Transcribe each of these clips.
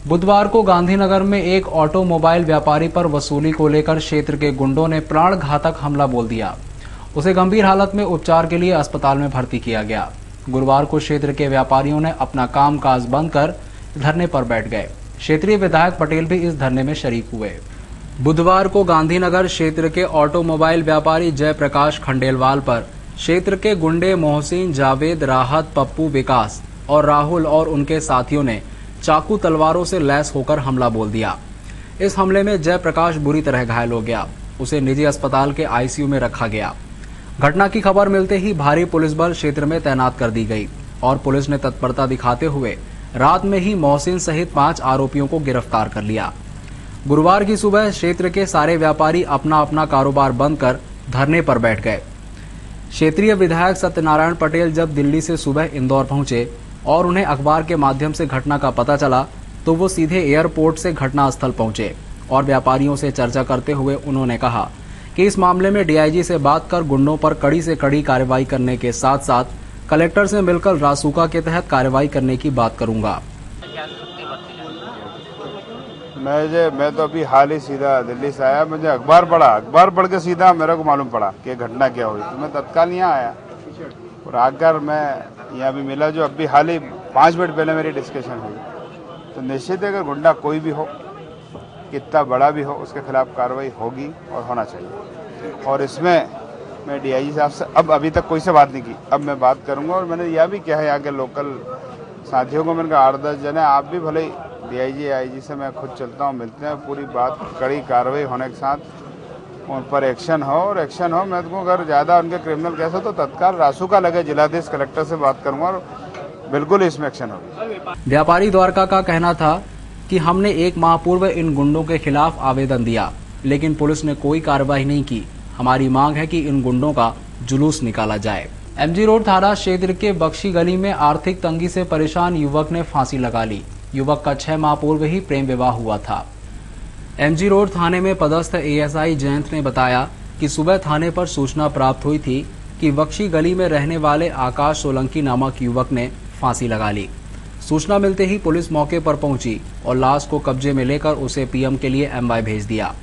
बुधवार को गांधीनगर में एक ऑटोमोबाइल व्यापारी पर वसूली को लेकर क्षेत्र के गुंडों ने प्राण घातक हमला बोल दिया। उसे गंभीर हालत में उपचार के लिए अस्पताल में भर्ती किया गया। गुरुवार को क्षेत्र के व्यापारियों ने अपना कामकाज बंद कर धरने पर बैठ गए। क्षेत्रीय विधायक पटेल भी इस धरने में शरीक हुए। बुधवार को गांधीनगर क्षेत्र के ऑटोमोबाइल व्यापारी जयप्रकाश खंडेलवाल पर क्षेत्र के गुंडे मोहसिन, जावेद, राहत, पप्पू, विकास और राहुल और उनके साथियों ने चाकू तलवारों से लैस होकर हमला बोल दिया। इस हमले में जयप्रकाश बुरी तरह घायल हो गया। उसे निजी अस्पताल के आईसीयू में रखा गया। घटना की खबर मिलते ही भारी पुलिस बल क्षेत्र में तैनात कर दी गई और पुलिस ने तत्परता दिखाते हुए रात में ही मोहसिन सहित 5 आरोपियों को गिरफ्तार कर लिया। गुरुवार की सुबह क्षेत्र के सारे व्यापारी अपना अपना कारोबार बंद कर धरने पर बैठ गए। क्षेत्रीय विधायक सत्यनारायण पटेल जब दिल्ली से सुबह इंदौर पहुंचे और उन्हें अखबार के माध्यम से घटना का पता चला तो वो सीधे एयरपोर्ट से घटनास्थल पहुंचे और व्यापारियों से चर्चा करते हुए उन्होंने कहा कि इस मामले में डीआईजी से बात कर गुंडों पर कड़ी से कड़ी कार्रवाई करने के साथ साथ कलेक्टर से मिलकर रासुका के तहत कार्रवाई करने की बात करूंगा। मैं तो अभी हाल ही सीधा दिल्ली से आया। मुझे अखबार पढ़ के सीधा मेरे को मालूम पड़ा कि घटना क्या हुई, तो मैं तत्काल यहाँ आया और आकर मैं यहाँ भी मिला। जो अभी हाल ही 5 मिनट पहले मेरी डिस्कशन हुई, तो निश्चित है अगर गुंडा कोई भी हो, कितना बड़ा भी हो, उसके खिलाफ कार्रवाई होगी और होना चाहिए। और इसमें मैं डीआईजी साहब से अभी तक कोई से बात नहीं की, अब मैं बात करूंगा। और मैंने यह भी कहा है यहाँ के लोकल साथियों को, मैंने कहा 8-10 जने आप भी भले डीआईजी आईजी से मैं खुद चलता हूँ, मिलते हैं, पूरी बात कड़ी कार्रवाई होने के साथ उन पर एक्शन हो। और एक्शन हो, मैं तो अगर ज़्यादा उनके क्रिमिनल केस हो तो तत्काल रासुका लगे, जिलाधीश कलेक्टर से बात करूंगा और बिल्कुल इसमें एक्शन होगा। व्यापारी द्वारका का कहना था कि हमने 1 माह पूर्व इन गुंडों के खिलाफ आवेदन दिया, लेकिन पुलिस ने कोई कार्रवाई नहीं की। हमारी मांग है कि इन गुंडों का जुलूस निकाला जाए। एमजी रोड थाना क्षेत्र के बख्शी गली में आर्थिक तंगी से परेशान युवक ने फांसी लगा ली। युवक का 6 माह पूर्व ही प्रेम विवाह हुआ था। एमजी रोड थाने में पदस्थ एएसआई जयंत ने बताया कि सुबह थाने पर सूचना प्राप्त हुई थी कि बख्शी गली में रहने वाले आकाश सोलंकी नामक युवक ने फांसी लगा ली। सूचना मिलते ही पुलिस मौके पर पहुंची और लाश को कब्जे में लेकर उसे पीएम के लिए एमवाई भेज दिया।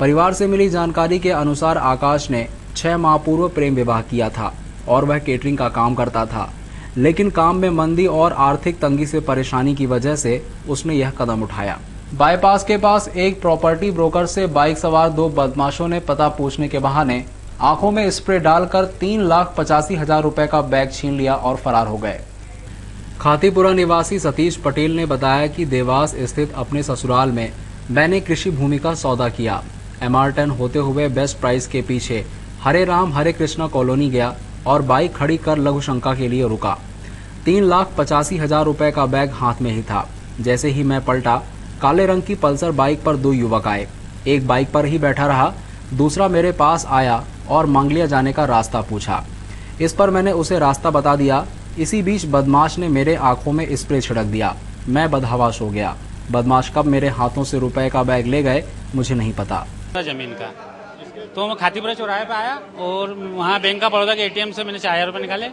परिवार से मिली जानकारी के अनुसार आकाश ने 6 माह पूर्व प्रेम विवाह किया था और वह केटरिंग का काम करता था, लेकिन काम में मंदी और आर्थिक तंगी से परेशानी की वजह से उसने यह कदम उठाया। बाईपास के पास एक प्रॉपर्टी ब्रोकर से बाइक सवार 2 बदमाशों ने पता पूछने के बहाने आंखों में स्प्रे डालकर 3,85,000 रुपए का बैग छीन लिया और फरार हो गए। खातीपुरा निवासी सतीश पटेल ने बताया कि देवास स्थित अपने ससुराल में मैंने कृषि भूमि का सौदा किया। MR10 होते हुए बेस्ट प्राइस के पीछे हरे राम हरे कृष्णा कॉलोनी गया और बाइक खड़ी कर लघु शंका के लिए रुका। 3,85,000 रुपए का बैग हाथ में ही था। जैसे ही मैं पलटा, काले रंग की पल्सर बाइक पर 2 युवक आए। एक बाइक पर ही बैठा रहा, दूसरा मेरे पास आया और मांगलिया जाने का रास्ता पूछा। इस पर मैंने उसे रास्ता बता दिया। इसी बीच बदमाश ने मेरे आंखों में स्प्रे छिड़क दिया। मैं बदहवास हो गया। बदमाश कब मेरे हाथों से रुपए का बैग ले गए मुझे नहीं पता। जमीन का तो मैं खातीपुरा चौराहे पे आया और वहाँ बैंक का बड़ौदा के एटीएम से मैंने 4,000 रुपये निकाले।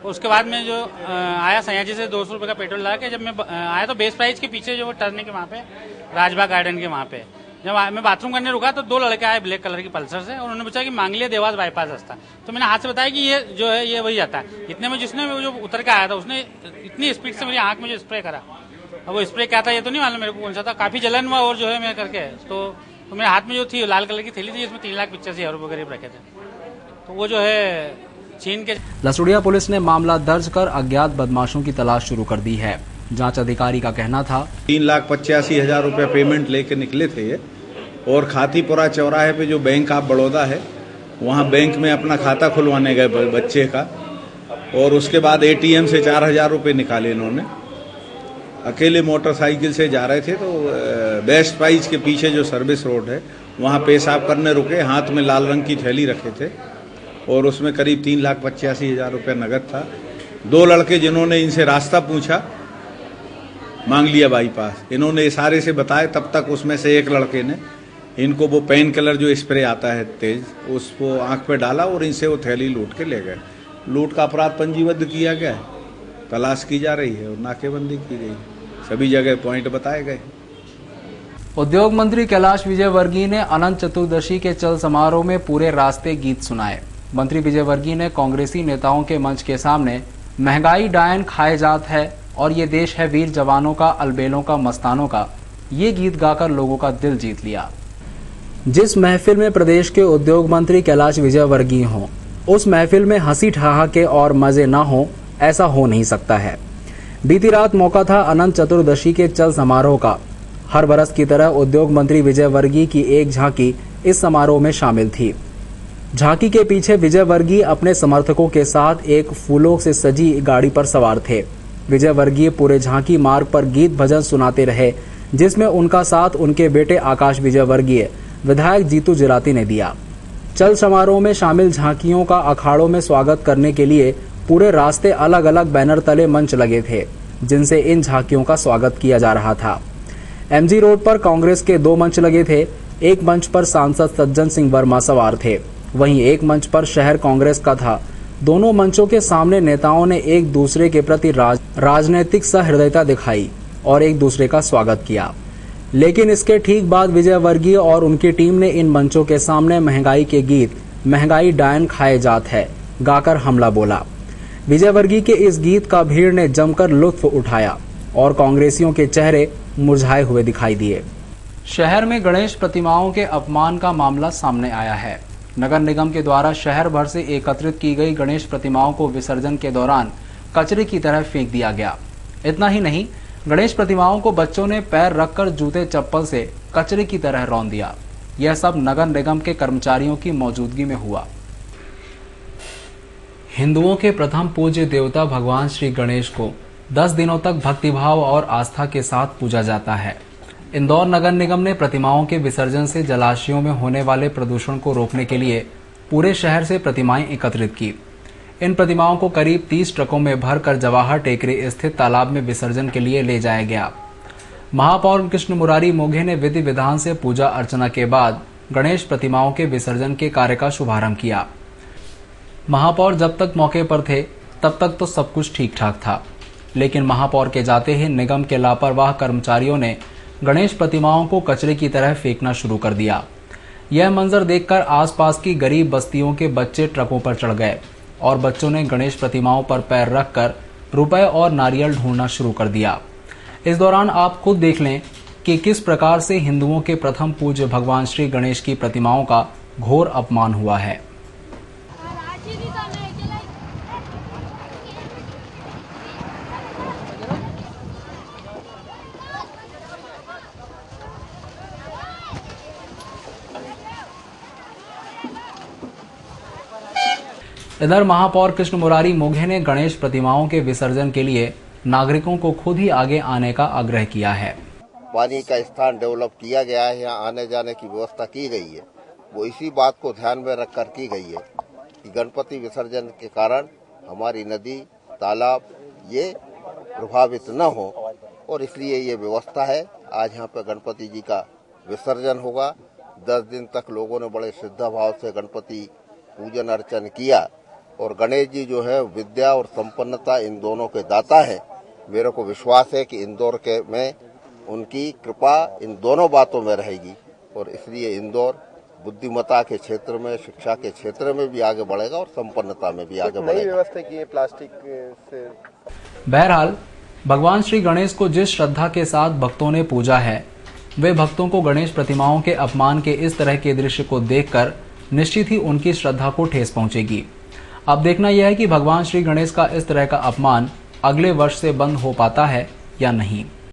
उसके बाद मैं जो आया सयाजी से 200 रुपये का पेट्रोल लगा के जब मैं आया तो बेस्ट प्राइस के पीछे जो टर्न के वहाँ पे राजबाग गार्डन के वहाँ पे जब मैं बाथरूम करने रुका तो 2 लड़के आए ब्लैक कलर की पल्सर से और उन्होंने पूछा कि मांगलिया देवास बाईपास रास्ता। तो मैंने हाथ से बताया कि ये जो है ये वही जाता है। इतने में जिसने जो उतर के आया था उसने इतनी स्पीड से मेरी आंख में जो स्प्रे करा, अब वो स्प्रे क्या था ये तो नहीं मालूम मेरे को कौन सा था। काफी जलन हुआ और जो है मैं करके तो मेरे हाथ में जो थी लाल कलर की थैली थी इसमें 3,85,000 रुपये करीब रखे थे। तो वो जो है छीन के। लसुड़िया पुलिस ने मामला दर्ज कर अज्ञात बदमाशों की तलाश शुरू कर दी है। जांच अधिकारी का कहना था 3,85,000 रुपये पेमेंट लेके निकले थे ये और खातीपुरा चौराहे पे जो बैंक ऑफ बड़ौदा है वहाँ बैंक में अपना खाता खुलवाने गए बच्चे का और उसके बाद एटीएम से 4,000 रुपये निकाले इन्होंने। अकेले मोटरसाइकिल से जा रहे थे तो बेस्ट प्राइस के पीछे जो सर्विस रोड है वहाँ पेशाब करने रुके। हाथ में लाल रंग की थैली रखे थे और उसमें करीब 3,85,000 रुपये नगद था। 2 लड़के जिन्होंने इनसे रास्ता पूछा मांगलिया बाईपास, इन्होंने इशारे से बताए। तब तक उसमें से एक लड़के ने इनको वो पेन किलर जो स्प्रे आता है तेज उसको आंख पे डाला और इनसे वो थैली लूट के ले गए। लूट का अपराध पंजीबद्ध किया गया है, तलाश की जा रही है और नाकेबंदी की गई। सभी जगह पॉइंट बताए गए। उद्योग मंत्री कैलाश विजयवर्गीय ने अनंत चतुर्दशी के चल समारोह में पूरे रास्ते गीत सुनाए। मंत्री विजयवर्गीय ने कांग्रेसी नेताओं के मंच के सामने महंगाई डायन खाए जात है और ये देश है वीर जवानों का, अलबेलों का, मस्तानों का, ये गीत गाकर लोगों का दिल जीत लिया। जिस महफिल में प्रदेश के उद्योग मंत्री कैलाश विजयवर्गीय हों, उस महफिल में हंसी ठहाके और मजे ना हो, ऐसा हो नहीं सकता है। बीती रात मौका था अनंत चतुर्दशी के चल समारोह का। हर बरस की तरह उद्योग मंत्री विजयवर्गीय की एक झांकी इस समारोह में शामिल थी। झांकी के पीछे विजयवर्गीय अपने समर्थकों के साथ एक फूलों से सजी गाड़ी पर सवार थे। विजयवर्गीय पूरे झांकी मार्ग पर गीत भजन सुनाते रहे, जिसमें उनका साथ उनके बेटे आकाश विजयवर्गीय, विधायक जीतू जिराती ने दिया। चल समारोह में शामिल झांकियों का अखाड़ों में स्वागत करने के लिए पूरे रास्ते अलग अलग बैनर तले मंच लगे थे, जिनसे इन झांकियों का स्वागत किया जा रहा था। एमजी रोड पर कांग्रेस के 2 मंच लगे थे। एक मंच पर सांसद सज्जन सिंह वर्मा सवार थे, वहीं एक मंच पर शहर कांग्रेस का था। दोनों मंचों के सामने नेताओं ने एक दूसरे के प्रति राजनीतिक सहृदयता दिखाई और एक दूसरे का स्वागत किया। लेकिन इसके ठीक बाद विजयवर्गीय और उनकी टीम ने इन मंचों के सामने महंगाई के गीत महंगाई डायन खाए जात है गाकर हमला बोला। विजयवर्गीय के इस गीत का भीड़ ने जमकर लुत्फ उठाया और कांग्रेसियों के चेहरे मुरझाए हुए दिखाई दिए। शहर में गणेश प्रतिमाओं के अपमान का मामला सामने आया है। नगर निगम के द्वारा शहर भर से एकत्रित की गई गणेश प्रतिमाओं को विसर्जन के दौरान कचरे की तरह फेंक दिया गया। इतना ही नहीं, गणेश प्रतिमाओं को बच्चों ने पैर रखकर जूते चप्पल से कचरे की तरह रौंद दिया। यह सब नगर निगम के कर्मचारियों की मौजूदगी में हुआ। हिंदुओं के प्रथम पूज्य देवता भगवान श्री गणेश को 10 दिनों तक भक्तिभाव और आस्था के साथ पूजा जाता है। इंदौर नगर निगम ने प्रतिमाओं के विसर्जन से जलाशयों में होने वाले प्रदूषण को रोकने के लिए पूरे शहर से प्रतिमाएं एकत्रित की। इन प्रतिमाओं को करीब 30 ट्रकों में भरकर जवाहर टेकरी स्थित तालाब में विसर्जन के लिए ले जाया गया। महापौर कृष्ण मुरारी मोघे ने विधि विधान से पूजा अर्चना के बाद गणेश प्रतिमाओं के विसर्जन के कार्य का शुभारंभ किया। महापौर जब तक मौके पर थे तब तक तो सब कुछ ठीक ठाक था, लेकिन महापौर के जाते ही निगम के लापरवाह कर्मचारियों ने गणेश प्रतिमाओं को कचरे की तरह फेंकना शुरू कर दिया। यह मंजर देखकर आसपास की गरीब बस्तियों के बच्चे ट्रकों पर चढ़ गए और बच्चों ने गणेश प्रतिमाओं पर पैर रखकर रुपए और नारियल ढूंढना शुरू कर दिया। इस दौरान आप खुद देख लें कि किस प्रकार से हिंदुओं के प्रथम पूज्य भगवान श्री गणेश की प्रतिमाओं का घोर अपमान हुआ है। इधर महापौर कृष्ण मुरारी मोघे ने गणेश प्रतिमाओं के विसर्जन के लिए नागरिकों को खुद ही आगे आने का आग्रह किया है। पानी का स्थान डेवलप किया गया है, यहाँ आने जाने की व्यवस्था की गई है, वो इसी बात को ध्यान में रखकर की गई है कि गणपति विसर्जन के कारण हमारी नदी, तालाब ये प्रभावित न हो, और इसलिए ये व्यवस्था है। आज यहाँ पे गणपति जी का विसर्जन होगा। 10 दिन तक लोगों ने बड़े श्रद्धा भाव से गणपति पूजन अर्चन किया, और गणेश जी जो है विद्या और संपन्नता इन दोनों के दाता है। मेरे को विश्वास है कि इंदौर के में उनकी कृपा इन दोनों बातों में रहेगी, और इसलिए इंदौर बुद्धिमत्ता के क्षेत्र में, शिक्षा के क्षेत्र में भी आगे बढ़ेगा और संपन्नता में भी आगे बढ़ेगा। व्यवस्था की है प्लास्टिक से। बहरहाल भगवान श्री गणेश को जिस श्रद्धा के साथ भक्तों ने पूजा है, वे भक्तों को गणेश प्रतिमाओं के अपमान के इस तरह के दृश्य को देखकर निश्चित ही उनकी श्रद्धा को ठेस पहुंचेगी। अब देखना यह है कि भगवान श्री गणेश का इस तरह का अपमान अगले वर्ष से बंद हो पाता है या नहीं।